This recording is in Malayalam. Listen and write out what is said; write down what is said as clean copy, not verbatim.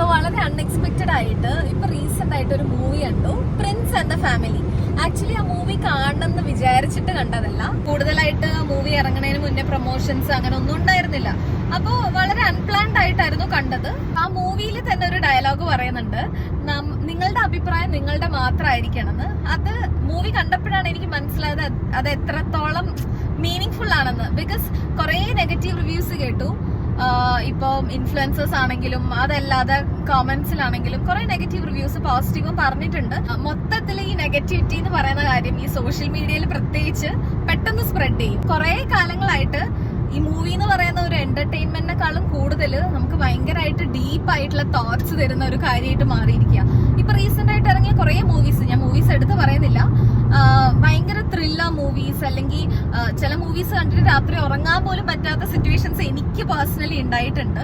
സോ വളരെ അൺഎക്സ്പെക്റ്റഡ് ആയിട്ട് ഇപ്പൊ റീസെന്റ് ആയിട്ട് ഒരു മൂവി കണ്ടു, Prince and the family. Actually ആ മൂവി കാണണമെന്ന് വിചാരിച്ചിട്ട് കണ്ടതല്ല. കൂടുതലായിട്ട് മൂവി ഇറങ്ങുന്നതിന് മുന്നേ പ്രൊമോഷൻസ് അങ്ങനെ ഒന്നും ഉണ്ടായിരുന്നില്ല. അപ്പോ വളരെ അൺപ്ലാൻഡ് ആയിട്ടായിരുന്നു കണ്ടത്. ആ മൂവിയിൽ തന്നെ ഒരു ഡയലോഗ് പറയുന്നുണ്ട്, നിങ്ങളുടെ അഭിപ്രായം നിങ്ങളുടെ മാത്രമായിരിക്കണമെന്ന്. അത് മൂവി കണ്ടപ്പോഴാണ് എനിക്ക് മനസ്സിലായത് അത് എത്രത്തോളം മീനിങ് ഫുൾ ആണെന്ന്. ബിക്കോസ് കുറെ നെഗറ്റീവ് റിവ്യൂസ് കേട്ടു. ഇപ്പം ഇൻഫ്ലുവൻസേഴ്സ് ആണെങ്കിലും അതല്ലാതെ കോമന്റ്സിലാണെങ്കിലും കുറെ നെഗറ്റീവ് റിവ്യൂസ് പോസിറ്റീവും പറഞ്ഞിട്ടുണ്ട്. മൊത്തത്തിൽ ഈ നെഗറ്റിവിറ്റി എന്ന് പറയുന്ന കാര്യം ഈ സോഷ്യൽ മീഡിയയിൽ പ്രത്യേകിച്ച് പെട്ടെന്ന് സ്പ്രെഡ് ചെയ്യും. കുറെ കാലങ്ങളായിട്ട് ഈ മൂവി എന്ന് പറയുന്ന ഒരു എന്റർടൈൻമെന്റിനെക്കാളും കൂടുതൽ നമുക്ക് ഭയങ്കരമായിട്ട് ഡീപ്പ് ആയിട്ടുള്ള തോട്ട്സ് തരുന്ന ഒരു കാര്യമായിട്ട് മാറിയിരിക്കുക. ഇപ്പൊ റീസെന്റ് ആയിട്ട് ഇറങ്ങിയ കുറെ മൂവീസ്, ഞാൻ മൂവീസ് എടുത്ത് പറയുന്നില്ല, ഭയങ്കര ത്രില്ലർ മൂവീസ് അല്ലെങ്കിൽ ചില മൂവീസ് കണ്ടിട്ട് രാത്രി ഉറങ്ങാൻ പോലും പറ്റാത്ത സിറ്റുവേഷൻസ് എനിക്ക് പേഴ്സണലി ഉണ്ടായിട്ടുണ്ട്.